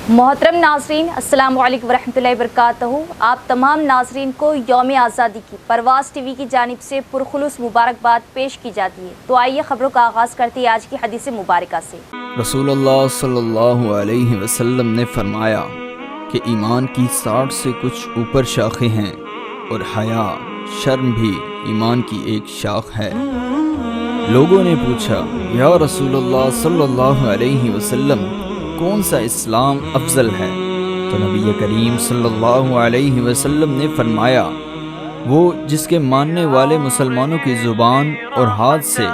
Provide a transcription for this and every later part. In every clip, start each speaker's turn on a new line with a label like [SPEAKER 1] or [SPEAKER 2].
[SPEAKER 1] محترم ناظرین، السلام علیکم ورحمۃ اللہ وبرکاتہ۔ آپ تمام ناظرین کو یوم آزادی کی پرواز ٹی وی کی جانب سے پرخلوص مبارکباد پیش کی جاتی ہے۔ تو آئیے خبروں کا آغاز کرتے ہیں آج کی حدیث مبارکہ سے۔
[SPEAKER 2] رسول اللہ صلی اللہ علیہ وسلم نے فرمایا کہ ایمان کی 60 سے کچھ اوپر شاخیں ہیں اور حیا، شرم بھی ایمان کی ایک شاخ ہے۔ لوگوں نے پوچھا، یا رسول اللہ صلی اللہ علیہ وسلم، کون سا اسلام افضل ہے؟ تو نبی کریم صلی اللہ علیہ وسلم نے فرمایا، وہ جس کے ماننے والے مسلمانوں کی زبان اور ہاتھ سے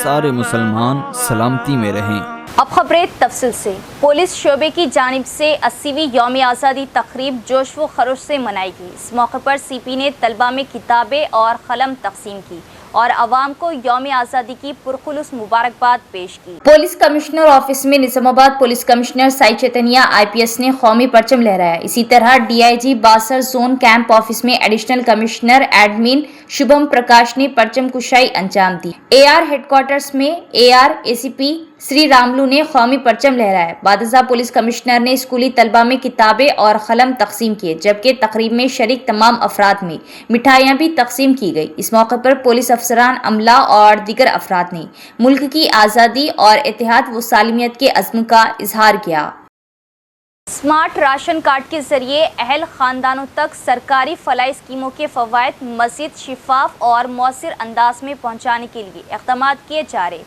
[SPEAKER 2] سارے مسلمان سلامتی میں رہیں۔
[SPEAKER 1] اب خبریں تفصیل سے۔ پولیس شعبے کی جانب سے 80ویں یوم آزادی تقریب جوش و خروش سے منائی گئی۔ اس موقع پر سی پی نے طلبہ میں کتابیں اور قلم تقسیم کی اور عوام کو یوم آزادی کی پرخلوص مبارکباد پیش کی۔ پولیس کمشنر آفس میں نظام آباد پولیس کمشنر سائی چیتنیا IPS نے قومی پرچم لہرایا۔ اسی طرح DIG باسر زون کیمپ آفس میں additional commissioner admin Shubham Prakash نے پرچم کشائی انجام دی۔ AR ہیڈ کوارٹرز میں AR ACP سری راملو نے قومی پرچم لہرایا۔ بعد ازاں پولیس کمشنر نے اسکولی طلبہ میں کتابیں اور قلم تقسیم کیے، جبکہ تقریب میں شریک تمام افراد میں مٹھائیاں بھی تقسیم کی گئی۔ اس موقع پر پولیس افسران، عملہ اور دیگر افراد نے ملک کی آزادی اور اتحاد و سالمیت کے عزم کا اظہار کیا۔ اسمارٹ راشن کارڈ کے ذریعے اہل خاندانوں تک سرکاری فلاحی اسکیموں کے فوائد مزید شفاف اور مؤثر انداز میں پہنچانے کے لیے اقدامات کیے جا رہے۔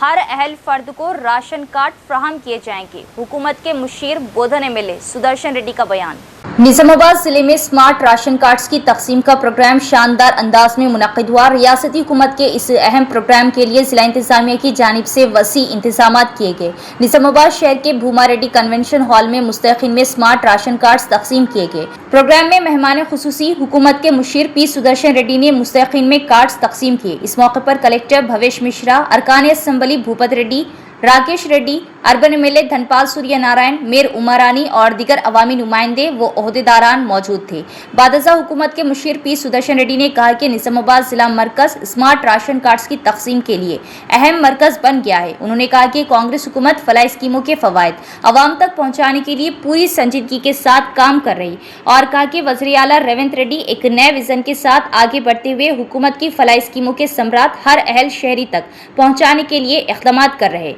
[SPEAKER 1] ہر اہل فرد کو راشن کارڈ فراہم کیے جائیں گے۔ حکومت کے مشیر بودھن MLA سدرشن ریڈی کا بیان۔ نظام آباد ضلع میں اسمارٹ راشن کارڈز کی تقسیم کا پروگرام شاندار انداز میں منعقد ہوا۔ ریاستی حکومت کے اس اہم پروگرام کے لیے ضلع انتظامیہ کی جانب سے وسیع انتظامات کیے گئے۔ نظام آباد شہر کے بھوما ریڈی کنونشن ہال میں مستقین میں اسمارٹ راشن کارڈز تقسیم کیے گئے۔ پروگرام میں مہمان خصوصی حکومت کے مشیر P سدرشن ریڈی نے مستقین میں کارڈز تقسیم کیے۔ اس موقع پر کلکٹر بھویش مشرا، ارکان assembly Bhupat Reddy, Rakesh Reddy, urban MLA Dhanpal Surya Narayan, mayor Uma Rani اور دیگر عوامی نمائندے و عہدیداران موجود تھے۔ بعد ازاں حکومت کے مشیر P سدرشن ریڈی نے کہا کہ نظام آباد ضلع مرکز اسمارٹ راشن کارڈز کی تقسیم کے لیے اہم مرکز بن گیا ہے۔ انہوں نے کہا کہ کانگریس حکومت فلاحی اسکیموں کے فوائد عوام تک پہنچانے کے لیے پوری سنجیدگی کے ساتھ کام کر رہی، اور کہا کہ وزیر اعلیٰ ریونت ریڈی ایک نئے وژن کے ساتھ آگے بڑھتے ہوئے حکومت کی فلاحی اسکیموں کے ثمرات ہر اہل شہری تک پہنچانے کے لیے اقدامات کر رہے۔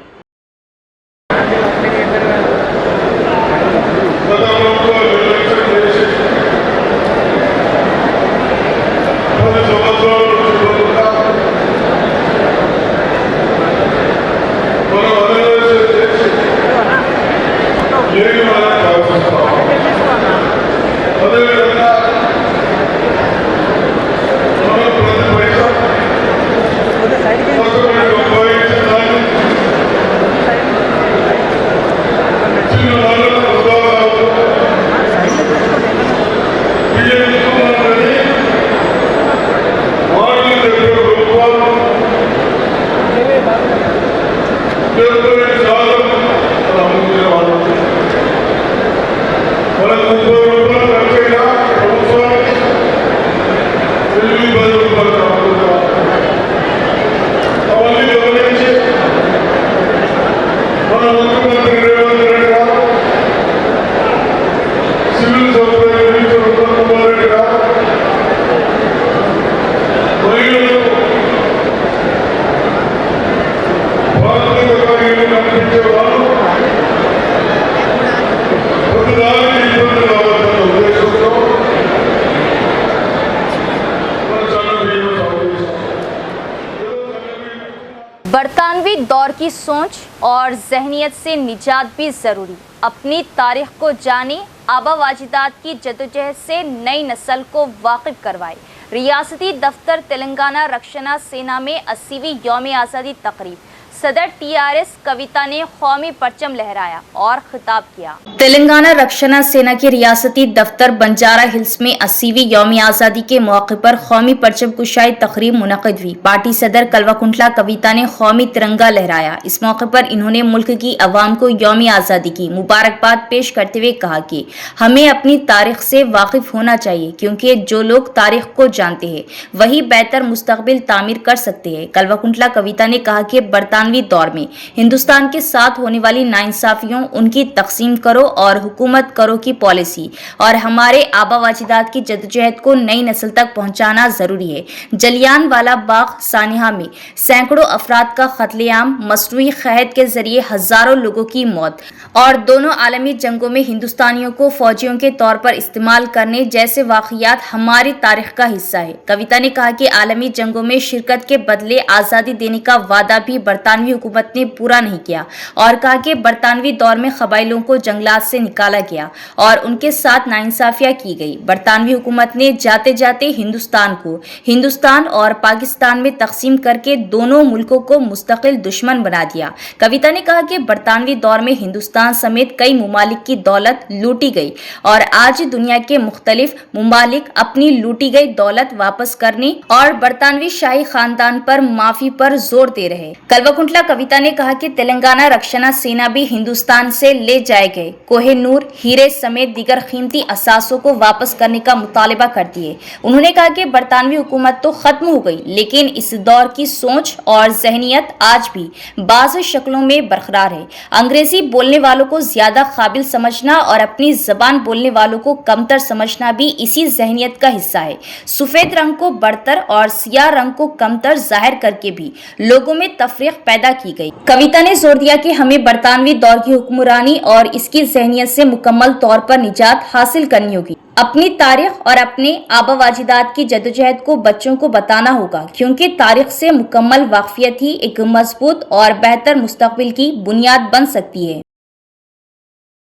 [SPEAKER 1] برطانوی دور کی سوچ اور ذہنیت سے نجات بھی ضروری۔ اپنی تاریخ کو جانیں، آبا و اجداد کی جدوجہد سے نئی نسل کو واقف کروائے۔ ریاستی دفتر تلنگانہ رکشنا سینا میں 80ویں یوم آزادی تقریب، صدر TRS کویتا نے قومی پرچم لہرایا اور خطاب کیا۔ تلنگانہ رکشنا سینا کے ریاستی دفتر بنجارہ ہلز میں 80ویں یوم آزادی کے موقع پر قومی پرچم کشائی تقریب منعقد ہوئی۔ پارٹی صدر کلواکنٹلا کویتا نے قومی ترنگا لہرایا۔ اس موقع پر انہوں نے ملک کی عوام کو یوم آزادی کی مبارکباد پیش کرتے ہوئے کہا کہ ہمیں اپنی تاریخ سے واقف ہونا چاہیے، کیونکہ جو لوگ تاریخ کو جانتے ہیں وہی بہتر مستقبل تعمیر کر سکتے ہیں۔ کلواکنٹلا کویتا نے کہا کہ برطانوی बरतानवी दौर में हिंदुस्तान के साथ होने वाली नाइंसाफियों, उनकी तकसीम करो और हुकूमत करो की पॉलिसी और हमारे आबा वाजिदात की जद्दोजहद को नई नस्ल तक पहुंचाना जरूरी है। जलियांवाला बाग सानिहा में सैकड़ों अफराद का कत्लेआम, मसनूई क़हद के जरिए हजारों लोगों की मौत और दोनों आलमी जंगों में हिंदुस्तानियों को फौजियों के तौर पर इस्तेमाल करने जैसे वाक़यात हमारी तारीख का हिस्सा है। कविता ने कहा कि आलमी जंगों में शिरकत के बदले आज़ादी देने का वादा भी बरतानवी हुकूमत ने पूरा नहीं किया और कहा कि बरतानवी दौर में क़बाइलों को जंगलात से निकाला गया और उनके साथ नाइंसाफियाँ की गई। बरतानवी हुकूमत ने जाते जाते हिंदुस्तान को हिंदुस्तान और पाकिस्तान में तकसीम करके दोनों मुल्कों को मुस्तकिल दुश्मन बना दिया। कविता ने कहा कि बरतानवी दौर में हिंदुस्तान समेत कई मुमालिक की दौलत लूटी गई और आज दुनिया के मुख्तलिफ मुमालिक अपनी लूटी गई दौलत वापस करने और बरतानवी शाही खानदान पर माफी पर जोर दे रहे। कल्वाकुंटला कविता ने कहा कि तेलंगाना रक्षणा सेना भी हिंदुस्तान से ले जाए गए कोहिनूर हीरे समेत दीगर कीमती असासों को वापस करने का मुतालबा करती है। उन्होंने कहा कि बरतानवी हुकूमत तो खत्म हो गई, लेकिन इस दौर की सोच और जहनियत आज भी बाज़ शक्लों में बरकरार है। अंग्रेजी बोलने वालों को ज्यादा काबिल समझना और अपनी जबान बोलने वालों को कमतर समझना भी इसी जहनियत का हिस्सा है। सफेद रंग को बढ़तर और सियाह रंग को कमतर जाहिर करके भी लोगों में तफरीक पैदा की गई। कविता ने जोर दिया कि हमें बरतानवी दौर की हुक्मरानी और इसकी जहनियत से मुकम्मल तौर पर निजात हासिल करनी होगी। अपनी तारीख और अपने आबा वाजिदात की जद्दोजहद को बच्चों को बताना होगा, क्योंकि तारीख से मुकम्मल वाकफियत ही एक मजबूत और बेहतर मुस्तकबिल की बुनियाद बन सकती है।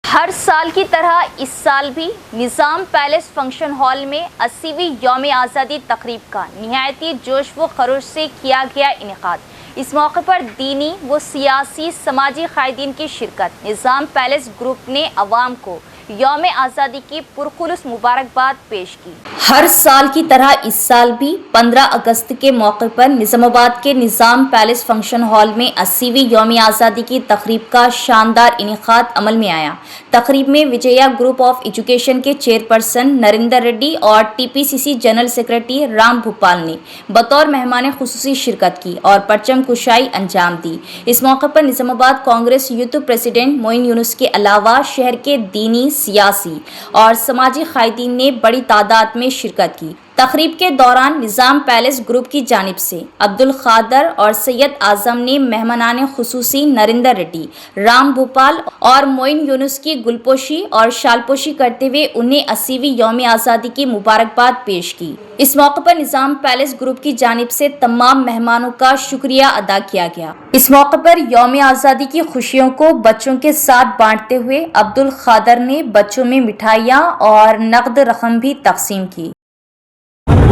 [SPEAKER 1] हर साल की तरह इस साल भी निज़ाम पैलेस फंक्शन हॉल में 80वीं यौम आज़ादी तकरीब का निहायती जोश व खरोश से किया गया इनेकाद। इस मौके पर दीनी व सियासी समाजी कायदीन की शिरकत। निज़ाम पैलेस ग्रुप ने अवाम को यौम आज़ादी की पुरखुलूस मुबारकबाद पेश की। हर साल की तरह इस साल भी 15 अगस्त के मौके पर निज़ामाबाद के निज़ाम पैलेस फंक्शन हॉल में 80वीं यौम आज़ादी की तकरीब का शानदार इनेकाद अमल में आया। तकरीब में विजया ग्रुप ऑफ एजुकेशन के चेयरपर्सन नरेंद्र रेड्डी और TPCC general secretary Ram Bhupal ने बतौर मेहमान खुसूसी शिरकत की और परचम कुशाई अंजाम दी। इस मौके पर निज़ामाबाद कांग्रेस यूथ प्रेसिडेंट मोइन यूनुस के अलावा शहर के दीनी, सियासी और समाजी कायदीन ने बड़ी तादाद में शिरकत की। तकरीब के दौरान निज़ाम पैलेस ग्रुप की जानिब से अब्दुल खादर और सैयद आजम ने मेहमानान खुसूसी नरेंद्र रेड्डी, राम भूपाल और मोइन यूनुस की गुलपोशी और शालपोशी करते हुए उन्हें 80वीं यौम आज़ादी की मुबारकबाद पेश की। इस मौके पर निज़ाम पैलेस ग्रुप की जानिब से तमाम मेहमानों का शुक्रिया अदा किया गया। इस मौके पर यौम आज़ादी की खुशियों को बच्चों के साथ बांटते हुए अब्दुल खादर ने बच्चों में मिठाइयाँ और नकद रकम भी तकसीम की।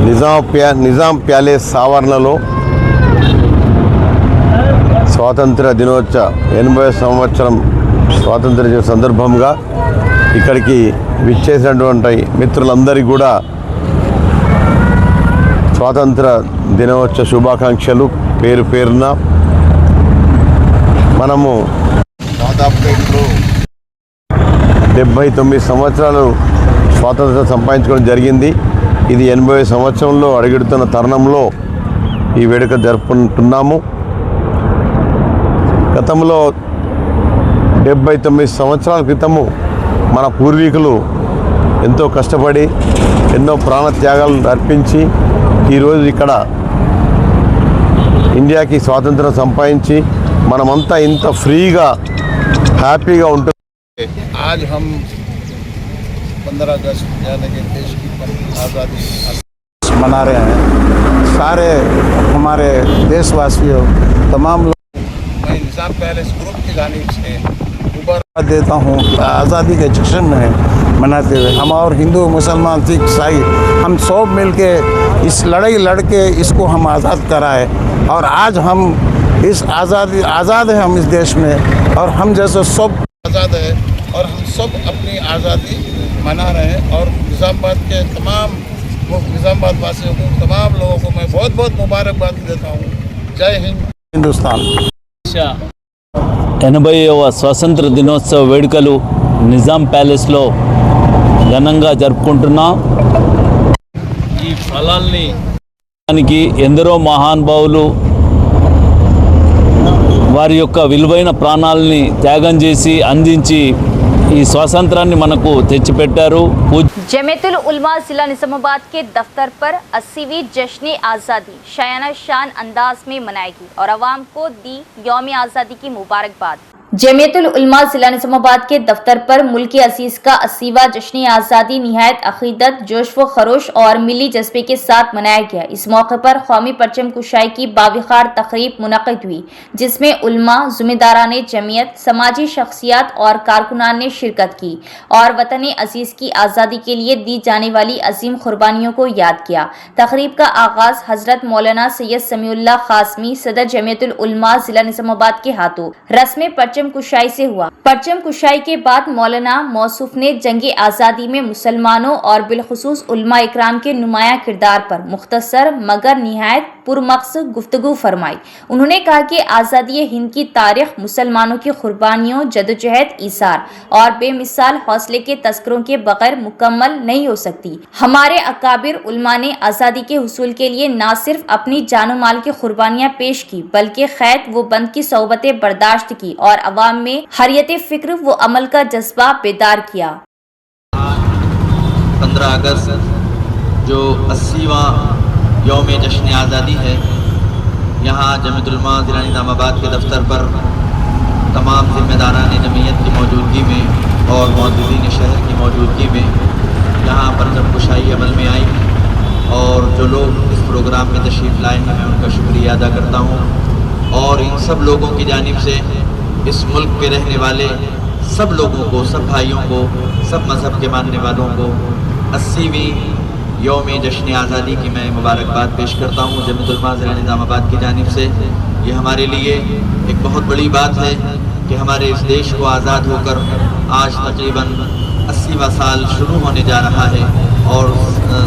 [SPEAKER 3] నిజాం ప్యాలెస్ ఆవరణలో స్వాతంత్ర దినోత్సవ 80వ సంవత్సరం స్వాతంత్ర దిన సందర్భంగా ఇక్కడికి విచ్చేసినటువంటి మిత్రులందరికీ కూడా స్వాతంత్ర దినోత్సవ శుభాకాంక్షలు పేరు పేరున. మనము దాదాపుగా 79 సంవత్సరాలు స్వాతంత్రం సంపాదించుకోవడం జరిగింది. ఇది 80వ సంవత్సరంలో అడుగుతున్న తరుణంలో ఈ వేడుక జరుపుకుంటున్నాము. గతంలో 79 సంవత్సరాల క్రితము మన పూర్వీకులు ఎంతో కష్టపడి ఎన్నో ప్రాణత్యాగాలు అర్పించి ఈరోజు ఇక్కడ ఇండియాకి స్వాతంత్రం సంపాదించి మనమంతా ఇంత ఫ్రీగా హ్యాపీగా ఉంటుంది.
[SPEAKER 4] आज हम 15 अगस्त यानी कि देश की आज़ादी
[SPEAKER 5] मना रहे हैं। सारे हमारे देशवासियों तमाम लोग
[SPEAKER 4] मैं निज़ाम पैलेस ग्रुप की जानिब से मुबारक
[SPEAKER 5] देता हूँ आज़ादी के जश्न में मनाते हुए। हम और हिंदू, मुसलमान, सिख, ईसाई हम सब मिल के इस लड़ाई लड़ के इसको हम आज़ाद कराए और आज हम इस आज़ाद है हम इस देश में और हम जैसे सब
[SPEAKER 4] आज़ाद है और हम सब अपनी आज़ादी मना रहे हैं। और निज़ामाबाद के तमाम निज़ामाबाद वासियों को, तमाम लोगों को मैं बहुत बहुत मुबारकबाद देता हूँ। जय हिंद,
[SPEAKER 5] हिंदुस्तान।
[SPEAKER 6] 80వ స్వాతంత్ర దినోత్సవ వేడుకలు నిజాం ప్యాలెస్లో ఘనంగా జరుపుకుంటున్నాం. ఈ ఫలాల్ని ఎందరో మహానుభావులు వారి యొక్క విలువైన ప్రాణాలని త్యాగం చేసి అందించి ఈ స్వాతంత్రాన్ని మనకు తెచ్చిపెట్టారు.
[SPEAKER 1] जमीयतुल उलमा जिला निजामाबाद के दफ्तर पर 80वीं जश्न आज़ादी शायाना शान अंदाज में मनाएगी और आवाम को दी यौम आज़ादी की मुबारकबाद। जमीयतुल उलमा जिला निजामाबाद के दफ्तर पर मुल्क अजीज का 80वां जश्न आज़ादी निहायत अकीदत, जोश व खरोश और मिली जज्बे के साथ मनाया गया। इस मौके पर कौमी परचम कुशाई की बाविखार तकरीब मुनक़िद हुई, जिसमें उलमा, ज़िम्मेदारान जमीयत, समाजी शख्सियात और कारकुनान ने शिरकत की और वतन अजीज़ की आज़ादी के लिए दी जाने वाली अजीम कुर्बानियों को याद किया। तकरीब का आगाज़ हज़रत मौलाना सैयद समीउल्लाह क़ासमी, सदर जमीयतुल उलमा जिला निजामाबाद के हाथों रस्म परचम कुशाई से हुआ। परचम कुशाई के बाद मौलाना मौसूफ ने जंगी आज़ादी में मुसलमानों और बिलखुसूस उलमा इकराम के नुमाया किरदार पर मुख्तसर मगर निहायत पुरमक़सद गुफ्तगू फरमाई। उन्होंने कहा कि आज़ादी हिंद की तारीख मुसलमानों की कुर्बानियों, जदोजहद, ईसार और बेमिसाल हौसले के तस्करों के बगैर मुकम्मल नहीं हो सकती। हमारे अकाबिर उलमा ने आज़ादी के हुसूल के लिए न सिर्फ अपनी जानो माल की कुर्बानियाँ पेश की, बल्कि खैर व बंद की सोबतें बर्दाश्त की और अवाम में हरियत फ़िक्र व अमल का जज्बा बेदार किया।
[SPEAKER 7] 15 अगस्त जो 80वां यौम जश्न आज़ादी है, यहाँ जमीयतुल उलमा ज़िला निज़ामाबाद के दफ्तर पर तमाम ज़िम्मेदारान जमीयत की मौजूदगी में और मौजूदीन शहर की मौजूदगी में यहाँ परचम कुशाई अमल में आई और जो लोग इस प्रोग्राम में तशरीफ़ लाए हैं मैं उनका शुक्रिया अदा करता हूँ और इन सब लोगों की जानिब से इस मुल्क के रहने वाले सब लोगों को, सब भाइयों को, सब मज़हब के मानने वालों को 80वीं यौम जश्न आज़ादी की मैं मुबारकबाद पेश करता हूँ जमीयतुल उलमा ज़िला निज़ामाबाद की जानिब से। ये हमारे लिए एक बहुत बड़ी बात है कि हमारे इस देश को आज़ाद होकर आज तकरीबन 80वां साल शुरू होने जा रहा है और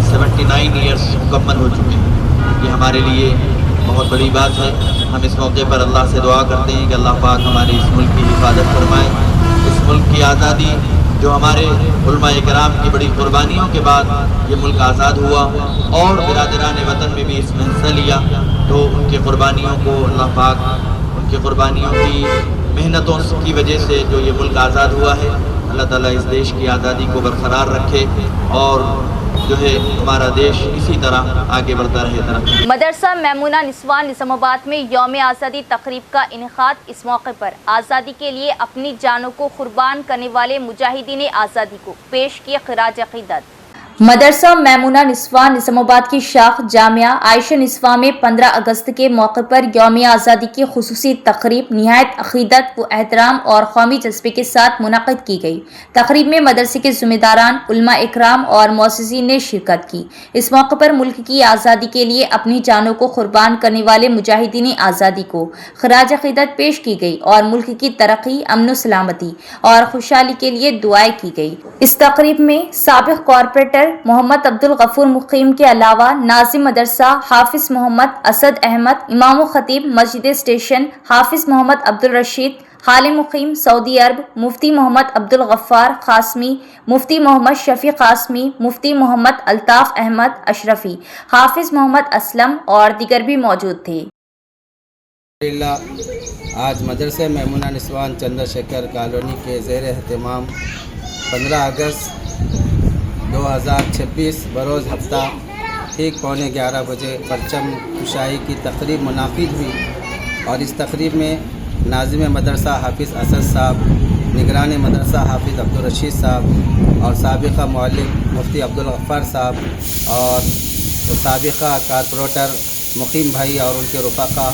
[SPEAKER 7] 79 ईयर्स मुकम्मल हो चुके हैं। ये हमारे लिए बहुत बड़ी बात है। हम इस मौके पर अल्लाह से दुआ करते हैं कि अल्लाह पाक हमारे इस मुल्क की हिफाजत फरमाए। इस मुल्क की आज़ादी जो हमारे उलमा इकराम की बड़ी कुर्बानियों के बाद ये मुल्क आज़ाद हुआ और बिरादरान वतन में भी इसमें हिस्सा लिया, तो उनकी कुर्बानियों को अल्लाह पाक उनकी कुर्बानियों की मेहनतों की वजह से जो ये मुल्क आज़ाद हुआ है, अल्लाह ताला इस देश की आज़ादी को बरकरार रखे और जो है हमारा देश इसी तरह आगे बढ़ता रहे।
[SPEAKER 1] मदरसा मैमूना निस्वान निज़ामाबाद में यौम आज़ादी तकरीब का इनेकाद। इस मौके पर आज़ादी के लिए अपनी जानों को कुर्बान करने वाले मुजाहिदीन आज़ादी को पेश किए खिराज अक़ीदत। मदरसा मैमूना निस्वान निज़ामाबाद की शाख जामिया आयशा निस्वा में 15 अगस्त के मौके पर यौम आज़ादी की खुसूसी तकरीब निहायत अक़ीदत व एहतराम और कौमी जज्बे के साथ मुनक़िद की गई। तकरीब में मदरसे के ज़िम्मेदारान, उलमा इकराम और मौसिज़ीन ने शिरकत की। इस मौके पर मुल्क की आज़ादी के लिए अपनी जानों को कुर्बान करने वाले मुजाहिदीन आज़ादी को खिराज अक़ीदत पेश की गई और मुल्क की तरक्की, अमन सलामती और खुशहाली के लिए दुआएं की गई। इस तकरीब में साबिक़ कॉरपोरेटर मोहम्मद अब्दुल गफूर मुक़ीम के अलावा नाज़िम मदरसा हाफिज़ मोहम्मद असद अहमद, इमाम ख़तीब मस्जिद स्टेशन हाफिज़ मोहम्मद अब्दुल रशीद, हाल मुक़ीम सऊदी अरब मुफ्ती मोहम्मद अब्दुल गफ़ार क़ासमी, मुफ्ती मोहम्मद शफ़ी क़ासमी, मुफ्ती मोहम्मद अल्ताफ़ अहमद अशरफ़ी, हाफिज़ मोहम्मद असलम और दीगर भी मौजूद थे।
[SPEAKER 8] आज मदरसा मैमूना निस्वान चंद्रशेखर कॉलोनी के ज़ेर एहतमाम 15 अगस्त 2026 बरोज़ हफ्ता ठीक 11:15 बजे परचम कुशाई की तकरीब मुनाक़िद हुई और इस तकरीब में नाज़िम मदरसा हाफिज़ असद साहब, निगरान मदरसा हाफिज़ अब्दुल रशीद साहब और साबिक़ा मुअल्लिम मुफ्ती अब्दुल गफ़ार साहब और साबिक़ा कारपोरेटर मुक़ीम भाई और उनके रफ़ाक़ा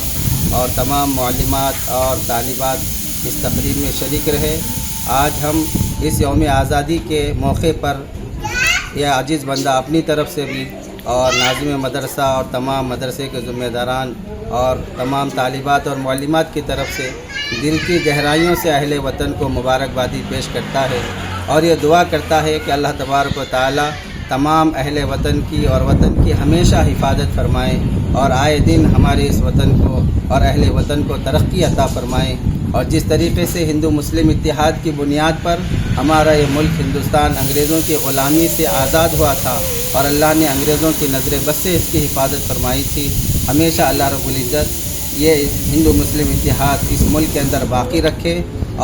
[SPEAKER 8] और तमाम मुअल्लिमात और तालिबात इस तकरीब में शरीक रहे। आज हम इस यौम आज़ादी के मौके पर यह अजीज़ बंदा अपनी तरफ से भी और नाज़िम मदरसा और तमाम मदरसे के ज़िम्मेदारान और तमाम तालिबात और मुअल्लिमात की तरफ से दिल की गहराइयों से अहले वतन को मुबारकबादी पेश करता है और ये दुआ करता है कि अल्लाह तबारक व तआला तमाम अहले वतन की और वतन की हमेशा हिफाजत फरमाए और आए दिन हमारे इस वतन को और अहले वतन को तरक्की अता फरमाए। और जिस तरीक़े से हिंदू मुस्लिम इत्तिहाद की बुनियाद पर हमारा ये मुल्क हिंदुस्तान अंग्रेज़ों की ग़ुलामी से आज़ाद हुआ था और अल्लाह ने अंग्रेज़ों की नज़र बस से इसकी हिफाजत फरमाई थी, हमेशा अल्लाह रब्बुल इज़्ज़त ये हिंदू मुस्लिम इतिहाद इस मुल्क के अंदर बाकी रखे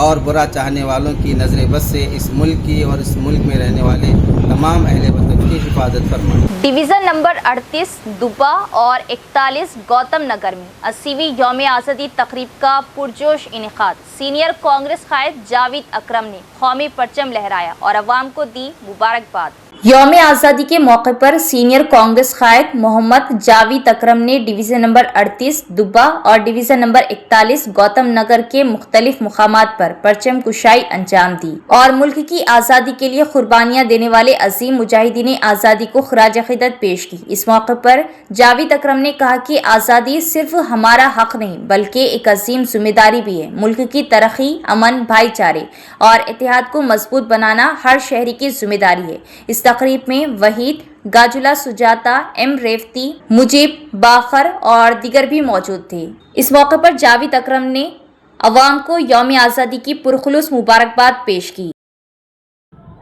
[SPEAKER 8] और बुरा चाहने वालों की नज़र बस से इस मुल्क की और इस मुल्क में रहने वाले तमाम अहले वतन की हिफाजत फरमाए।
[SPEAKER 1] डिवीज़न नंबर 38 दुब्बा और 41 गौतम नगर में 80वीं यौम आज़ादी तकरीब का पुरजोश इनेकाद। सीनियर कांग्रेस कायद जावेद अकरम ने कौमी परचम लहराया और अवाम को दी मुबारकबाद। यौम आज़ादी के मौके पर सीनियर कांग्रेस कायद मोहम्मद जावेद अकरम ने डिवीज़न नंबर 38 दुब्बा और डिवीज़न नंबर 41 गौतम नगर के मुख्तलिफ मुकामात पर परचम कुशाई अंजाम दी और मुल्क की आज़ादी के लिए कुर्बानियां देने वाले अजीम मुजाहिदीन आज़ादी को खराज अक़ीदत पेश की। इस मौके पर जावेद अकरम ने कहा कि आज़ादी सिर्फ हमारा हक नहीं बल्कि एक अजीम जिम्मेदारी भी है। मुल्क की तरक्की, अमन, भाईचारे और इत्तेहाद को मजबूत बनाना हर शहरी की जिम्मेदारी है। इस तकरीब में वहीद, गाजुला, सुजाता, एम रेवती, मुजीब, बाखर और दीगर भी मौजूद थे। इस मौके पर जावेद अकरम ने अवाम को यौम आज़ादी की पुरखुलूस मुबारकबाद पेश की।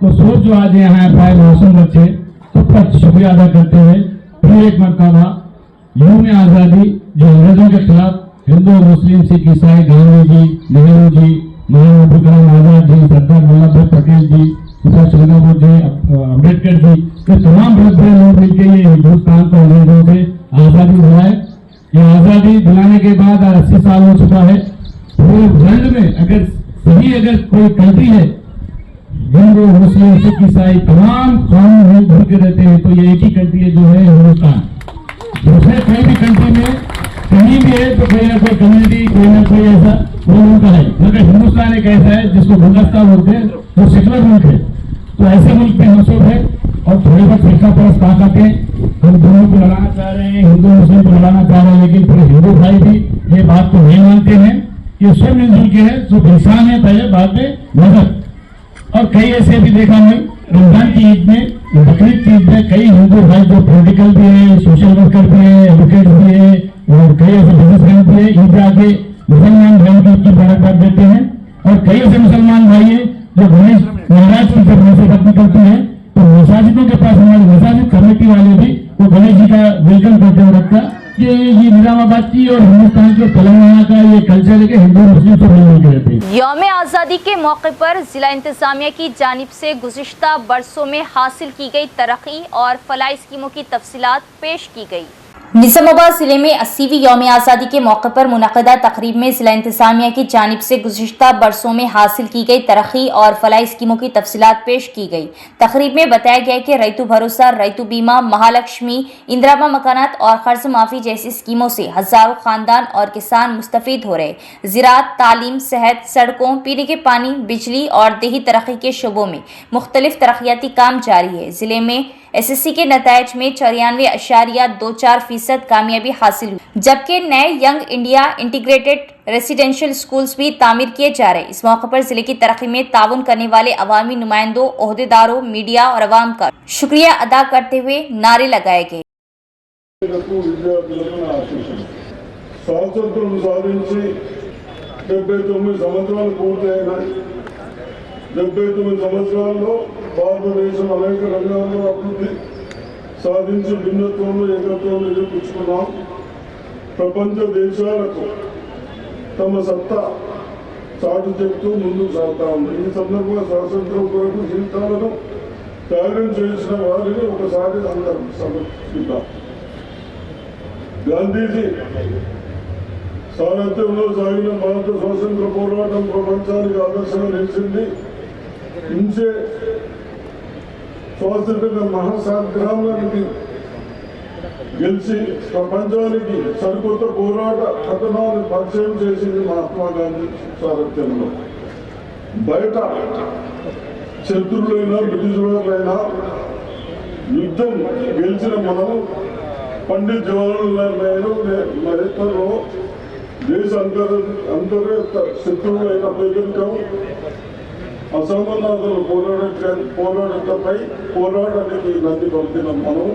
[SPEAKER 9] तो सोच जो आज यहाँ पाए मौसम बच्चे सबका शुक्रिया अदा करते हुए फिर एक मरतबा यौम आज़ादी जो अंग्रेजों के खिलाफ हिंदू, मुस्लिम, सिख, ईसाई, गांधी जी, नेहरू जी, मौलाना अबुल कलाम आजाद जी, सरदार वल्लभ भाई पटेल जी, सुभाष चंद्र बोस जी, अम्बेडकर जी, ये तमाम बड़े बड़े लोग मिलकर ये हिंदुस्तान को अंग्रेजों से आज़ादी दिलाए। ये आज़ादी दिलाने के बाद 80 साल हो चुका है। पूरे वर्ल्ड में अगर कोई कंट्री है हिंदू, मुस्लिम, सिख, ईसाई तमाम कौम मिल के रहते हैं तो ये एक ही कंट्री है जो है हिंदुस्तान। दूसरे कोई भी कंट्री में कहीं भी है तो कोई ना कोई कम्युनिटी, कोई ना कोई ऐसा वो मुल्क है, मगर हिंदुस्तान एक ऐसा है जिसको गुलदस्ता बोलते हैं, जो सेकुलर मुल्क है। तो ऐसे मुल्क में हम सब है और थोड़ी बहुत फिरका परस्त ताकतें हम दोनों को लड़ाना चाह रहे हैं, हिंदू मुस्लिम को लड़ाना चाह रहे हैं, लेकिन पूरे हिंदू भाई भी ये बात को नहीं मानते हैं कि सब मिलजुल के है, सब इंसान है पहले, बाद में मजहब। और कई ऐसे भी देखा मैं रमजान की ईद में, बकरीद की ईद में कई हिंदू भाई जो पॉलिटिकल भी है, सोशल वर्कर भी है, एडवोकेट भी है और कई ऐसे बिजनेसमैन भी है, ईद आके मुसलमान भाई की ईद की मुबारकबाद देते हैं। और कई ऐसे मुसलमान भाई है जो गणेश महाराज की जब से खत्म करते हैं तो मसाजिदों के पास हमारे मसाजिद कमेटी वाले भी वो गणेश जी का वेलकम करते हुए रखा। ये निजामाबाद की और हिंदुस्तान के तेलंगाना का ये कल्चर है कि हिंदू मुस्लिम सब मिलकर के रहते हैं।
[SPEAKER 1] यौम आज़ादी के मौके पर जिला इंतजामिया की जानिब से गुज़िश्ता बरसों में हासिल की गई तरक्की और फलाही स्कीमों की तफसीलात पेश की गई। निजामाबाद जिले में 80वीं यौम आज़ादी के मौके पर मुनक़दा तकरीब में जिला इंतजामिया की जानिब से गुज़िश्ता बरसों में हासिल की गई तरक्की और फलाही स्कीमों की तफसीलात पेश की गई। तकरीब में बताया गया कि रैतु भरोसा, रैतु बीमा, महालक्ष्मी, इंदिरामा मकानात और कर्ज माफ़ी जैसी स्कीमों से हज़ारों खानदान और किसान मुस्तफ़ीद हो रहे। ज़राअत, तालीम, सेहत, सड़कों, पीने के पानी, बिजली और देही तरक्की के शोबों में मुख्तलिफ तरक्याती काम जारी है। जिले में SSC के नतायज में 94.24% कामयाबी हासिल हुई, जबकि नए young India integrated residential schools भी तामीर किए जा रहे। इस मौके पर जिले की तरक्की में ताउन करने वाले अवामी नुमाइंदों, ओहदेदारों, मीडिया और अवाम का शुक्रिया अदा करते हुए नारे लगाए गए।
[SPEAKER 10] స్వాతంత్రం సాధించి 79 సంవత్సరాలు పూర్తయినాయి. 79 సంవత్సరాల్లో భారతదేశం అనేక రంగాల్లో అభివృద్ధి సాధించి భిన్నత్వంలో ఏకత్వంలో నిరూపించుకున్నాం. ప్రపంచ దేశాలకు తమ సత్తా చాటు చెప్తూ ముందుకు సాగుతా ఉంది. ఈ సందర్భంగా స్వాతంత్రం కొరకు జీవితాలను త్యాగం చేసిన వారిని ఒకసారి అందరం సమర్పిద్దాం. గాంధీజీ సారథ్యంలో సాగిన భారత స్వాతంత్ర పోరాటం ప్రపంచానికి ఆదర్శంగా నిలిచింది. ఇంచే స్వాతంత్ర మహాసంగ్రామానికి గెలిచి ప్రపంచానికి సరికొత్త పోరాట కథనాన్ని పరిచయం చేసింది మహాత్మా గాంధీ సారథ్యంలో. బయట శత్రువులైనా బ్రిటిష్ వారైనా యుద్ధం గెలిచిన మనము పండిత్ జవహర్లాల్ నెహ్రూ నేతృత్వంలో దేశ అంతర్గత శత్రువులైన పేదరికం, అసమానతలు పోరాటంపై పోరాటానికి నంది పలికిన మనం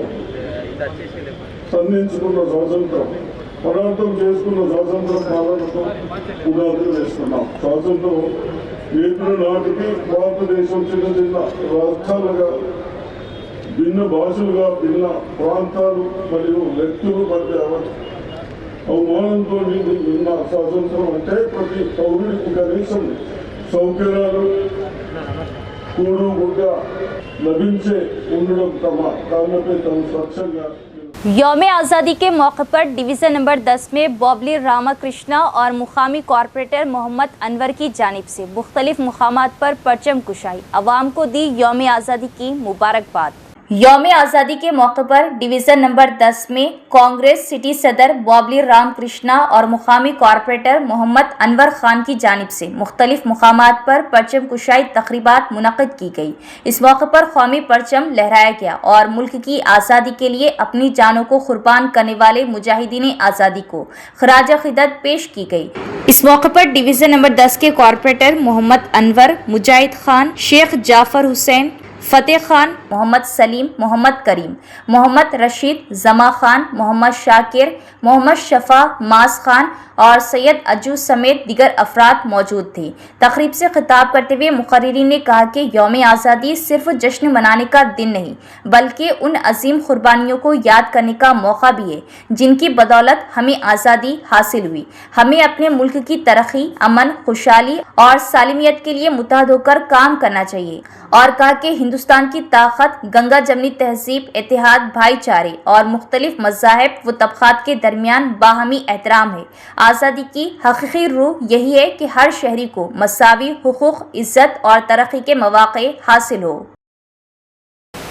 [SPEAKER 10] సంధించుకున్న స్వాతంత్రం, పోరాటం చేసుకున్న స్వాతంత్ర పాలనతో పునాది వేసుకున్నాం. స్వాతంత్రం ఏప్రిల్ నాటికి భారతదేశం చిన్న చిన్న రాష్ట్రాలుగా, భిన్న భాషలుగా, భిన్న ప్రాంతాలు మరియు వ్యక్తుల మధ్య అవమానంతో నిండి ఉన్న స్వాతంత్రం అంటే ప్రతి పౌరుడికి కనీసం సౌకర్యాలు కూడు గుడ్డ లభించే ఉండడం తమ కాళ్ళపై తాము స్వచ్ఛంగా
[SPEAKER 1] यौम आज़ादी के मौके पर डिवीज़न नंबर 10 में बॉबली रामाकृष्णा और मुकामी कॉरपोरेटर मोहम्मद अनवर की जानिब से मुख्तलिफ मुकामात पर परचम कुशाई, अवाम को दी यौम आज़ादी की मुबारकबाद। यौम आज़ादी के मौके पर डिवीज़न नंबर 10 में कांग्रेस सिटी सदर बॉबली रामकृष्णा और मुकामी कॉरपोरेटर मोहम्मद अनवर खान की जानिब से मुख्तलिफ मुकामात पर परचम कुशाई तकरीबात मुनक़िद की गई। इस मौके पर कौमी परचम लहराया गया और मुल्क की आज़ादी के लिए अपनी जानों को कुर्बान करने वाले मुजाहिदीन आज़ादी को खराज अक़ीदत पेश की गई। इस मौके पर डिवीज़न नंबर 10 के कॉरपोरेटर मोहम्मद अनवर, मुजाहिद खान, शेख जाफ़र हुसैन, फ़तेह खान, मोहम्मद सलीम, मोहम्मद करीम, मोहम्मद रशीद, जमा खान, मोहम्मद शाकिर, मोहम्मद शफ़ा, मास खान और सैयद अजू समेत दिगर अफराद मौजूद थे। तकरीब से खिताब करते हुए मुक़र्रिरीन ने कहा कि यौम आज़ादी सिर्फ जश्न मनाने का दिन नहीं बल्कि उन अजीम कुर्बानियों को याद करने का मौका भी है जिनकी बदौलत हमें आज़ादी हासिल हुई। हमें अपने मुल्क की तरक्की, अमन, खुशहाली और सालिमियत के लिए मुत्तहद होकर काम करना चाहिए और कहा कि हिंदुस्तान की ताकत गंगा जमनी तहजीब, इत्तेहाद, भाईचारे और मुख्तलिफ मज़ाहिब व तबक़ात के दरमियान बाहमी एहतराम है। आज़ादी की हकीकी रूह यही है कि हर शहरी को मसावी हुकूक, इज़्ज़त और तरक्की के मौक़े हासिल हो।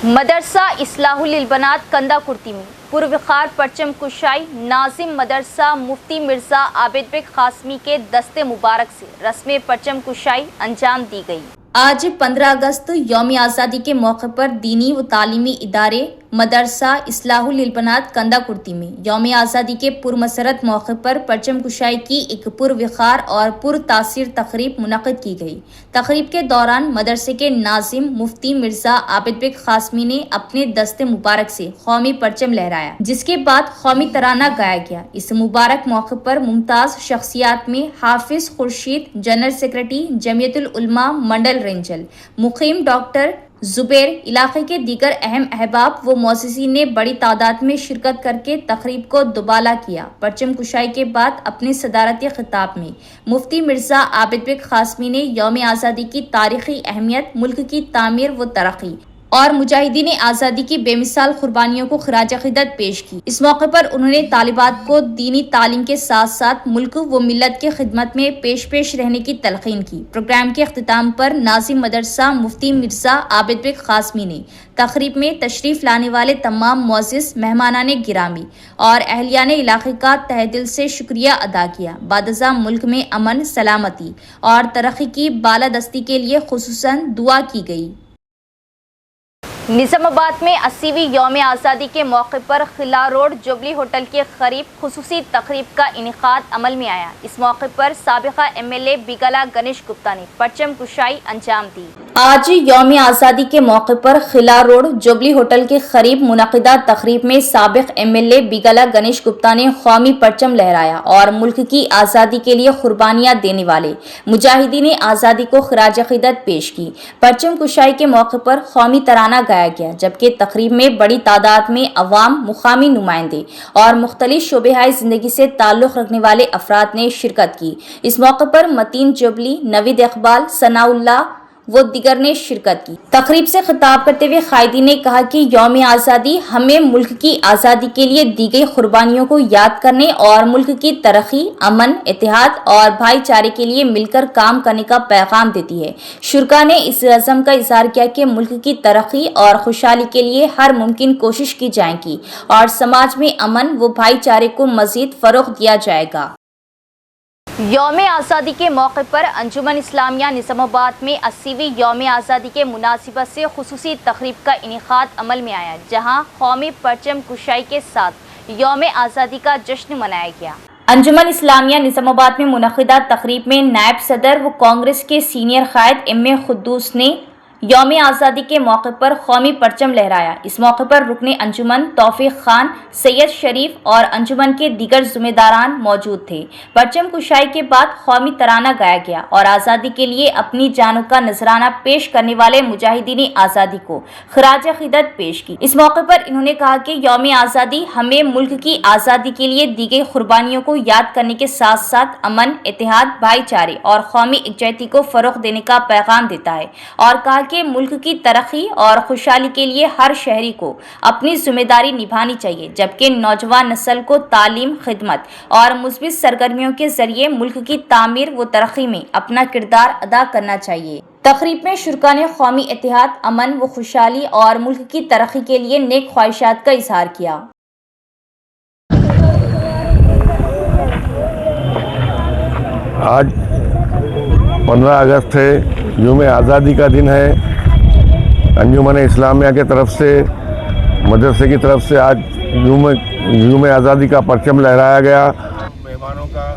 [SPEAKER 1] मदरसा इस्लाहुल बनात कंदा कुर्ती में पुरवखार परचम कुशाई, नाजिम मदरसा मुफ्ती मिर्ज़ा आबिद बेग कासमी के दस्ते मुबारक से रस्म परचम कुशाई अंजाम दी गई। आज 15 अगस्त यौम आज़ादी के मौके पर दीनी व तालीमी इदारे मदरसा इस्लाहुल बनात कंदा कुर्ती में यौम आज़ादी के पुरमसरत मौके पर परचम कुशाई की एक पुरवखार और पुरतासीर तकरीब मुनक़िद की गई। तकरीब के दौरान मदरसे के नाजिम मुफ्ती मिर्ज़ा आबिद बेग कासमी ने अपने दस्ते मुबारक से कौमी परचम लहराया, जिसके बाद कौमी तराना गाया गया। इस मुबारक मौके पर मुमताज़ शख्सियात में हाफिज खुर्शीद, जनरल सेक्रेटरी जमीयतुल उलमा मंडल रेंजल, मुकीम डॉक्टर जुबैर, इलाके के दीगर अहम अहबाब व मोअज़्ज़िज़ीन ने बड़ी तादाद में शिरकत करके तकरीब को दुबाला किया। परचम कुशाई के बाद अपने सदारती खिताब में मुफ्ती मिर्ज़ा आबिद बेग कासमी ने यौम आज़ादी की तारीख़ी अहमियत, मुल्क की तामीर व तरक्की और मुजाहिदीन आज़ादी की बेमिसाल कुर्बानियों को खराज अक़ीदत पेश की। इस मौके पर उन्होंने तालिबात को दीनी तालीम के साथ साथ मुल्क व मिल्लत की खिदमत में पेश रहने की तलक़ीन की। प्रोग्राम के अख्तिताम पर नाज़िम मदरसा मुफ्ती मिर्ज़ा आबिद बेग कासमी ने तकरीब में तशरीफ़ लाने वाले तमाम मुअज़्ज़िज़, मेहमानाने गिरामी और अहलियाने इलाक़े का तहे दिल से शुक्रिया अदा किया। बादज़ा मुल्क में अमन, सलामती और तरक्की की बालादस्ती के लिए खुसूसन दुआ की गई। निज़ामाबाद में 80वीं यौम आज़ादी के मौके पर खिला रोड जुबली होटल के करीब खुसूसी तकरीब का इनेकाद अमल में आया। इस मौके पर साबिक़ा MLA बिगला गणेश गुप्ता ने परचम कुशाई अंजाम दी। आज यौम आज़ादी के मौके पर खिला रोड जुबली होटल के करीब मुनक़िदा तकरीब में साबिक़ MLA बिगला गणेश गुप्ता ने कौमी परचम लहराया और मुल्क की आज़ादी के लिए कुर्बानियाँ देने वाले मुजाहिदीन आज़ादी को खराज अक़ीदत पेश की। परचम कुशाई के मौके पर कौमी तराना गाया गया, जबकि तकरीब में बड़ी तादाद में अवाम, मुकामी नुमाइंदे और मुख्तलिफ शोबे ज़िंदगी से ताल्लुक़ रखने वाले अफराद ने शिरकत की। इस मौके पर मतीन जुबली, नवीद इकबाल, सनाउल्लाह वो दिगर ने शिरकत की। तकरीब से खिताब करते हुए कायदी ने कहा कि यौम आज़ादी हमें मुल्क की आज़ादी के लिए दी गई कुर्बानियों को याद करने और मुल्क की तरक्की, अमन, इत्तेहाद और भाईचारे के लिए मिलकर काम करने का पैगाम देती है। शुरका ने इस अज़म का इज़हार किया कि मुल्क की तरक्की और खुशहाली के लिए हर मुमकिन कोशिश की जाएगी और समाज में अमन व भाईचारे को मज़ीद फ़रोग़ दिया जाएगा। यौम आज़ादी के मौके पर अंजुमन इस्लामिया निज़ामाबाद में 80वीं यौम आज़ादी के मुनासिबत से खुसूसी तकरीब का इनेकाद अमल में आया, जहां कौमी परचम कुशाई के साथ यौम आज़ादी का जश्न मनाया गया। अंजुमन इस्लामिया निज़ामाबाद में मुनक़िदा तकरीब में नायब सदर व कांग्रेस के सीनियर कायद M.A. खुद्दूस ने यौम आज़ादी के मौके पर कौमी परचम लहराया। इस मौके पर रुकने अंजुमन तौफीक खान, सैयद शरीफ और अंजुमन के दीगर जिम्मेदारान मौजूद थे। परचम कुशाई के बाद कौमी तराना गाया गया और आज़ादी के लिए अपनी जानों का नजराना पेश करने वाले मुजाहिदीन आज़ादी को खराज अक़ीदत पेश की। इस मौके पर इन्होंने कहा कि यौम आज़ादी हमें मुल्क की आज़ादी के लिए दी गई कुर्बानियों को याद करने के साथ साथ अमन, इत्तेहाद, भाईचारे और कौमी एकजुटता को फरोग़ देने का पैगाम देता है और कहा कि मुल्क की तरक्की और खुशहाली के लिए हर शहरी को अपनी जिम्मेदारी निभानी चाहिए, जबकि नौजवान नस्ल को तालीम, खिदमत और मुस्बित सरगर्मियों के जरिए मुल्क की तामीर व तरक्की में अपना किरदार अदा करना चाहिए। तकरीब में शुरका ने कौमी इत्तेहाद, अमन व खुशहाली और मुल्क की तरक्की के लिए नेक ख्वाहिशात का इजहार किया।
[SPEAKER 3] आज 15 अगस्त है, यूम आज़ादी का दिन है। अंजुमन इस्लामिया के तरफ से, मदरसे की तरफ से आज यूम आज़ादी का परचम लहराया गया। मेहमानों का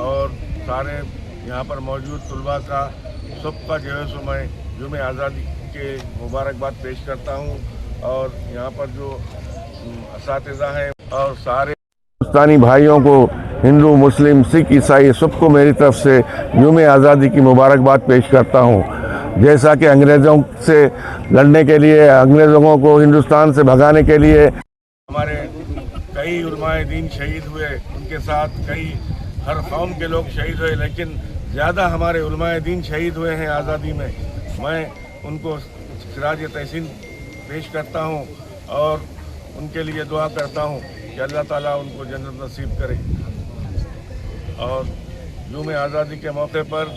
[SPEAKER 3] और सारे यहाँ पर मौजूद तलबा का, सबका जो है सो मैं यूम आज़ादी के मुबारकबाद पेश करता हूँ और यहाँ पर जो असातिज़ा हैं और सारे हिंदुस्तानी भाइयों को, हिंदू, मुस्लिम, सिख, ईसाई, सबको मेरी तरफ से यूम आज़ादी की मुबारकबाद पेश करता हूँ। जैसा कि अंग्रेज़ों से लड़ने के लिए, अंग्रेज़ों को हिंदुस्तान से भगाने के लिए हमारे कई उलमाए दीन शहीद हुए, उनके साथ कई हर कौम के लोग शहीद हुए, लेकिन ज़्यादा हमारे उलमाए दीन शहीद हुए हैं आज़ादी में। मैं उनको खिराज तहसीन पेश करता हूँ और उनके लिए दुआ करता हूँ कि अल्लाह ताला उनको जन्नत नसीब करे। और यूम आज़ादी के मौके पर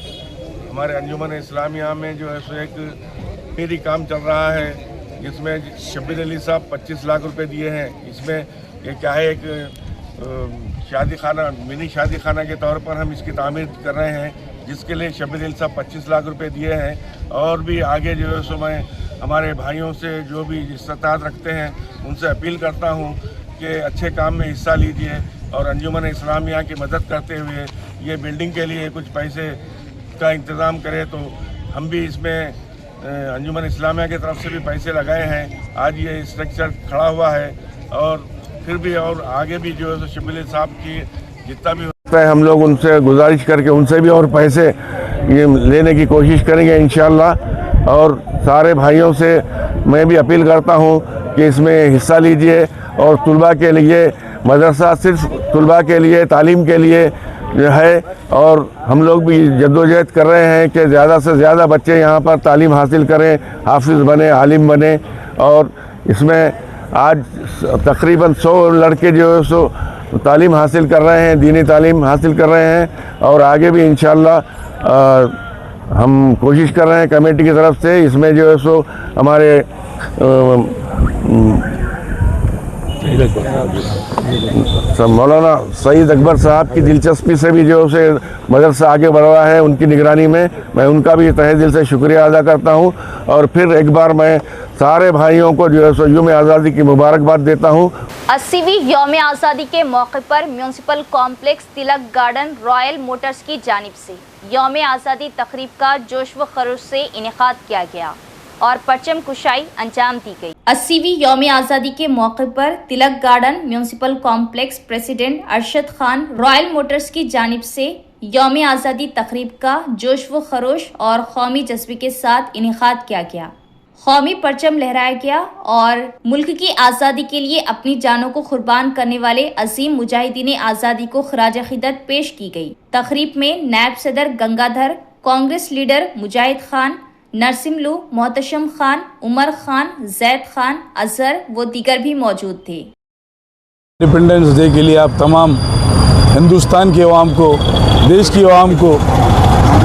[SPEAKER 3] हमारे अंजुमन इस्लामिया में जो है सो एक मेरी काम चल रहा है, जिसमें शब्बीर अली साहब 25 लाख रुपए दिए हैं। इसमें ये क्या है, एक शादी खाना, मिनी शादी खाना के तौर पर हम इसकी तामीर कर रहे हैं, जिसके लिए शब्बीर अली साहब 25 लाख रुपए दिए हैं। और भी आगे जो है सो मैं हमारे भाइयों से जो भी इस्तात रखते हैं उनसे अपील करता हूँ कि अच्छे काम में हिस्सा लीजिए और अंजुमन इस्लामिया की मदद करते हुए ये बिल्डिंग के लिए कुछ पैसे का इंतज़ाम करें। तो हम भी इसमें अंजुमन इस्लामिया की तरफ से भी पैसे लगाए हैं। आज ये स्ट्रक्चर खड़ा हुआ है और फिर भी और आगे भी जो है शब्बीर साहब की जितना भी होता है हम लोग उनसे गुजारिश करके उनसे भी और पैसे ये लेने की कोशिश करेंगे इंशाअल्लाह। और सारे भाइयों से मैं भी अपील करता हूँ कि इसमें हिस्सा लीजिए और तुलबा के लिए, मदरसा सिर्फ तुलबा के लिए, तालीम के लिए जो है, और हम लोग भी जद्दोजहद कर रहे हैं कि ज़्यादा से ज़्यादा बच्चे यहाँ पर तालीम हासिल करें, हाफिज़ बने, आलिम बने। और इसमें आज तकरीबन 100 लड़के जो है सो तालीम हासिल कर रहे हैं, दीनी तालीम हासिल कर रहे हैं और आगे भी इंशाअल्लाह हम कोशिश कर रहे हैं कमेटी की तरफ से। इसमें जो है सो हमारे मौलाना सईद अकबर साहब की दिलचस्पी से भी जो से मदरसा आगे बढ़ रहा है, उनकी निगरानी में मैं उनका भी तहे दिल से शुक्रिया अदा करता हूं। और फिर एक बार मैं सारे भाइयों को जो है सो यूम आज़ादी की मुबारकबाद देता हूं।
[SPEAKER 1] 80वीं यौम आज़ादी के मौके पर म्यूनसिपल कॉम्प्लेक्स तिलक गार्डन रॉयल मोटर्स की जानिब से यौम आज़ादी तकरीब का जोश व खरोश से इनेकाद किया गया और परचम कुशाई अंजाम दी गई। 80वीं यौम आज़ादी के मौके पर Tilak garden municipal complex president Arshad Khan Royal Motors की जानिब से यौम आज़ादी तकरीब का जोश व खरोश और कौमी जज्बे के साथ इनेकाद किया गया। कौमी परचम लहराया गया और मुल्क की आज़ादी के लिए अपनी जानों को कुर्बान करने वाले अजीम मुजाहिदीन आज़ादी को खराज अक़ीदत पेश की गई। तकरीब में नायब सदर गंगाधर, कांग्रेस लीडर मुजाहिद खान, नरसिमलू, मोहतशम खान, उमर खान, जैद खान, अजहर व दीगर भी मौजूद थे।
[SPEAKER 11] इंडिपेंडेंस डे के लिए आप तमाम हिंदुस्तान की आवाम को, देश की आवाम को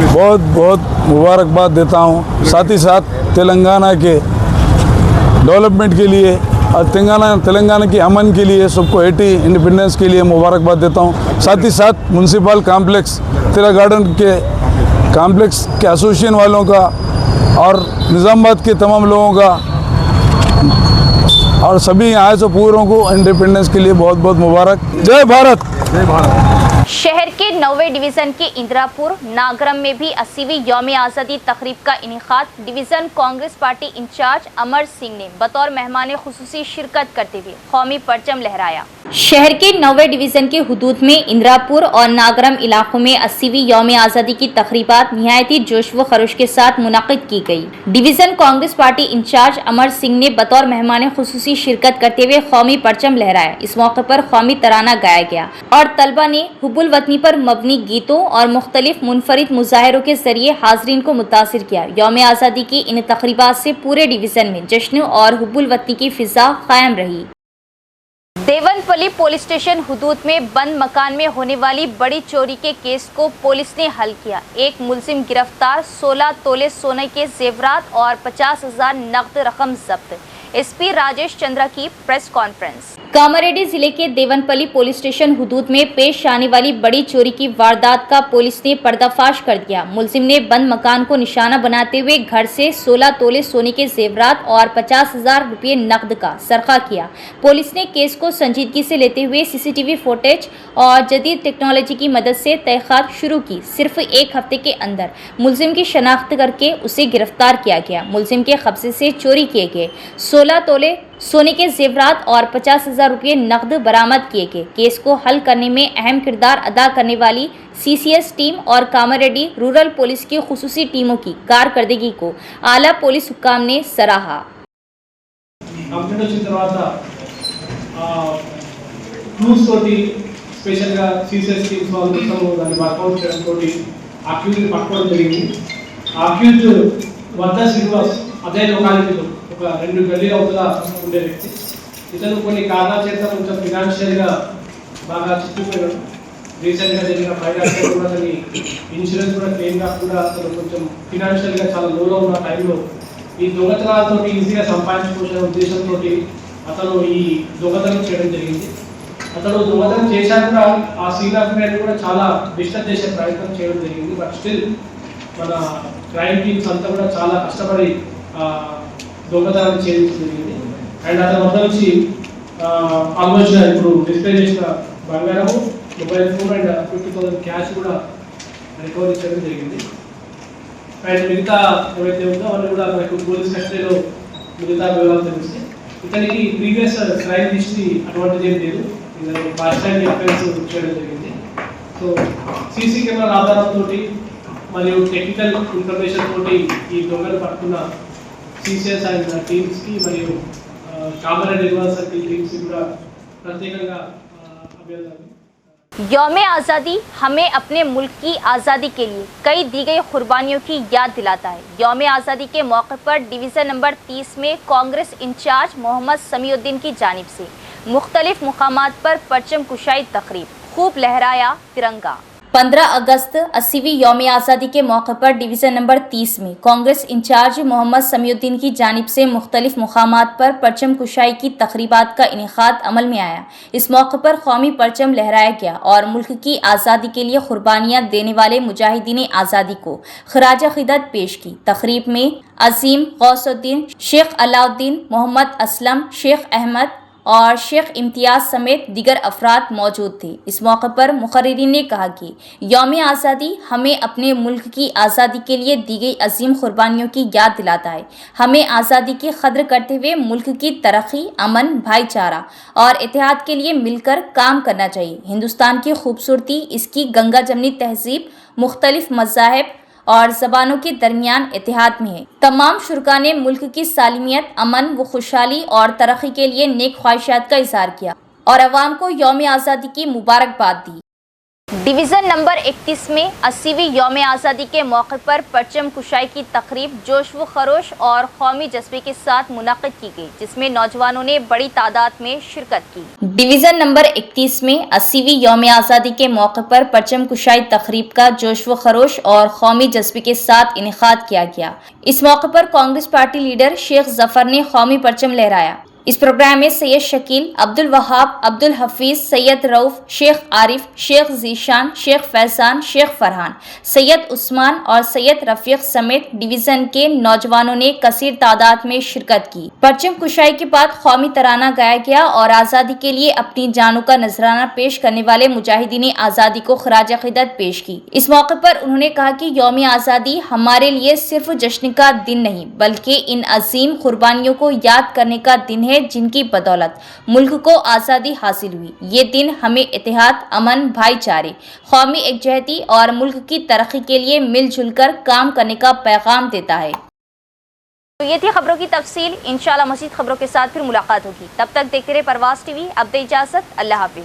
[SPEAKER 11] बहुत बहुत मुबारकबाद देता हूँ। साथ ही साथ तेलंगाना के डेवलपमेंट के लिए और तेलंगाना के अमन के लिए सबको 80 इंडिपेंडेंस के लिए मुबारकबाद देता हूँ। साथ ही साथ म्यूनसिपल कॉम्प्लेक्स तिलक गार्डन के कॉम्प्लेक्स के एसोसिएशन वालों का और निज़ामाबाद के तमाम लोगों का और सभी यहाँ से पूरों को इंडिपेंडेंस के लिए बहुत बहुत मुबारक। जय भारत।
[SPEAKER 1] शहर के के 9वें डिवीजन के इंदिरापुर नागरम में भी 80वीं यौम आज़ादी तकरीब का इनेकाद division Congress party in charge Amar Singh ने बतौर मेहमान खुसूसी शिरकत करते हुए कौमी परचम लहराया। शहर के 9वें डिवीजन के हुदूद में इंदिरापुर और नागरम इलाकों में 80वीं यौम आज़ादी की तकरीबात निहायती जोश व खरोश के साथ मुनाकिद की गई। Division Congress party in charge Amar Singh ने बतौर मेहमान खुसूसी शिरकत करते हुए कौमी परचम लहराया। इस मौके पर कौमी तराना गाया गया और तलबा ने हुब्बुल वतनी पर मबनी गीतों और मुख्तलिफ मुनफरिद मुजाहिरों के जरिए हाजरीन को मुतासिर किया। यौम आज़ादी की इन तकरीबात से पूरे डिवीजन में जश्न और हुब्बुल वतनी की फिजा कायम रही। देवनपल्ली पुलिस स्टेशन हुदूद में बंद मकान में होने वाली बड़ी चोरी के केस को पुलिस ने हल किया। एक मुलजिम गिरफ्तार, 16 तोले सोने के जेवरात और 50,000 नकद रकम जब्त। एसपी राजेश चंद्रा की प्रेस कॉन्फ्रेंस। कामारेड्डी जिले के देवनपल्ली पुलिस स्टेशन हुदूद में पेश आने वाली बड़ी चोरी की वारदात का पुलिस ने पर्दाफाश कर दिया। मुलजिम ने बंद मकान को निशाना बनाते हुए घर से 16 तोले सोने के जेवरात और 50,000 रुपये नकद का सरखा किया। पुलिस ने केस को संजीदगी से लेते हुए सीसीटीवी फुटेज और जदीद टेक्नोलॉजी की मदद से तहकीकात शुरू की। सिर्फ एक हफ्ते के अंदर मुलजिम की शनाख्त करके उसे गिरफ्तार किया गया। मुलजिम के कब्जे से चोरी किए गए 16 तोले सोने के जेवरात और 50,000 रुपये नकद बरामद किए गए। केस को हल करने में अहम किरदार अदा करने वाली सीसीएस टीम और कामारेड्डी रूरल पुलिस की खुसूसी टीमों की कारकर्दगी को आला पुलिस हुक्काम ने सराहा।
[SPEAKER 12] స్పెషల్గా సీసీఎస్ టీమ్స్ వాళ్ళు మొత్తం దాన్ని వర్కౌట్ చేయడంతో అక్యూజ్ని పట్టుకోవడం జరిగింది. అక్యూజ్ వద్ద శ్రీనివాస్ అదే లొకాలిటీలో ఒక 2 గల్లీల అవతల ఉండే వ్యక్తి. ఇతను కొన్ని కారణాల చేత కొంచెం ఫినాన్షియల్గా బాగా చిక్కుపోయాడు. రీసెంట్గా జరిగిన ఫైనాన్షియల్ కూడా అతని ఇన్సూరెన్స్ కూడా క్లెయిమ్ కాకుండా అతను కొంచెం ఫినాన్షియల్గా చాలా లోలో ఉన్న టైంలో ఈ దొంగతనాలతో ఈజీగా సంపాదించుకోవాలనే ఉద్దేశంతో అతను ఈ దొంగతనం చేయడం జరిగింది. అతను దొంగతనం చేశాక కూడా ఆ సీన్ ఆఫ్ క్రైమ్ కూడా చాలా డిస్టర్బ్ చేసే ప్రయత్నం చేయడం జరిగింది. బట్ స్టిల్ మన క్రైమ్ టీమ్స్ అంతా కూడా చాలా కష్టపడి దొంగతనాన్ని ఛేదించడం జరిగింది. అండ్ అతని వద్ద నుంచి ఆల్మోస్ట్ ఇప్పుడు డిస్ప్లే చేసిన బంగారము, మొబైల్ ఫోన్ అండ్ 50,000 క్యాష్ కూడా రికవరీ చేయడం జరిగింది. అండ్ మిగతా ఏవైతే ఉందో అవన్నీ కూడా మనకు పోలీస్ కస్టడీలో మిగతా వివరాలు తెలుస్తాయి. ఇతనికి ప్రీవియస్ క్రైమ్ హిస్టరీ అటువంటిది ఏం లేదు. ఫస్ట్ టైం అఫెన్స్ చేయడం జరిగింది. సో సీసీ కెమెరా ఆధారంతో మరియు టెక్నికల్ ఇన్ఫర్మేషన్ తోటి ఈ దొంగలు పట్టుకున్న सीसीएस అండ్ టీమ్స్ కి మరియు కామారెడ్డి రివర్స్ సర్కిల్ టీమ్స్ కూడా ప్రత్యేకంగా అభినందనలు।
[SPEAKER 1] यौम आज़ादी हमें अपने मुल्क की आज़ादी के लिए कई दी गई कुर्बानियों की याद दिलाता है। यौम आज़ादी के मौके पर डिवीज़न नंबर 30 में कांग्रेस इंचार्ज मोहम्मद समीउद्दीन की जानिब से मुख्तलिफ मुकामात पर परचम कुशाई तकरीब, खूब लहराया तिरंगा। 15 अगस्त 80वीं यौम आज़ादी के मौके पर डिवीज़न नंबर 30 में कांग्रेस इंचार्ज मोहम्मद समीउद्दीन की जानिब से मुख्तलिफ मुकामात पर परचम कुशाई की तकरीबात का इनेकाद अमल में आया। इस मौके पर कौमी परचम लहराया गया और मुल्क की आज़ादी के लिए कुर्बानियाँ देने वाले मुजाहिदीन आज़ादी को खराज अक़ीदत पेश की। तकरीब में अजीम गौसुद्दीन, शेख अलाउद्दीन, मोहम्मद असलम, शेख अहमद और शेख इम्तियाज समेत दीगर अफराद मौजूद थे। इस मौके पर मुकर्रिरीन ने कहा कि यौम आज़ादी हमें अपने मुल्क की आज़ादी के लिए दी गई अजीम कुर्बानियों की याद दिलाता है। हमें आज़ादी की कद्र करते हुए मुल्क की तरक्की, अमन, भाईचारा और इत्तेहाद के लिए मिलकर काम करना चाहिए। हिंदुस्तान की खूबसूरती इसकी गंगा जमनी तहजीब, मुख्तलिफ मज़ाहिब और ज़बानों के दरमियान इत्तेहाद में है। तमाम शुरका ने मुल्क की सालिमियत, अमन व खुशहाली और तरक्की के लिए नेक ख्वाहिशात का इज़हार किया और अवाम को यौम आज़ादी की मुबारकबाद दी। डिवीज़न नंबर 31 में 80वीं यौम आज़ादी के मौके पर परचम कुशाई की तकरीब जोश व खरोश और कौमी जज्बे के साथ मुनक़िद की गई, जिसमें नौजवानों ने बड़ी तादाद में शिरकत की। डिवीज़न नंबर 31 में 80वीं यौम आज़ादी के मौके पर परचम कुशाई तकरीब का जोश व खरोश और कौमी जज्बे के साथ इनेकाद किया गया। इस मौके पर कांग्रेस पार्टी लीडर शेख जफर ने कौमी परचम लहराया इस प्रोग्राम में सैयद शकील, अब्दुल वहाब, अब्दुल हफीज, सैयद रऊफ, शेख आरिफ, शेख जीशान, शेख फैजान, शेख फरहान, सैयद उस्मान और सैयद रफीक समेत डिवीजन के नौजवानों ने कसीर तादाद में शिरकत की। परचम कुशाई के बाद कौमी तराना गाया गया और आज़ादी के लिए अपनी जानों का नजराना पेश करने वाले मुजाहिदीन आज़ादी को खराज अक़ीदत पेश की। इस मौके पर उन्होंने कहा कि यौम आज़ादी हमारे लिए सिर्फ जश्न का दिन नहीं बल्कि इन अजीम कुर्बानियों को याद करने का दिन है जिनकी बदौलत मुल्क को आज़ादी हासिल हुई। ये दिन हमें इत्तेहाद, अमन, भाईचारे, कौमी एकजहती और मुल्क की तरक्की के लिए मिलजुल कर काम करने का पैगाम देता है। तो ये थी खबरों की तफसील। इंशाअल्लाह मज़ीद खबरों के साथ फिर मुलाकात होगी। तब तक देखते रहे परवाज़ टीवी। अब दे इजाज़त, अल्लाह हाफिज़।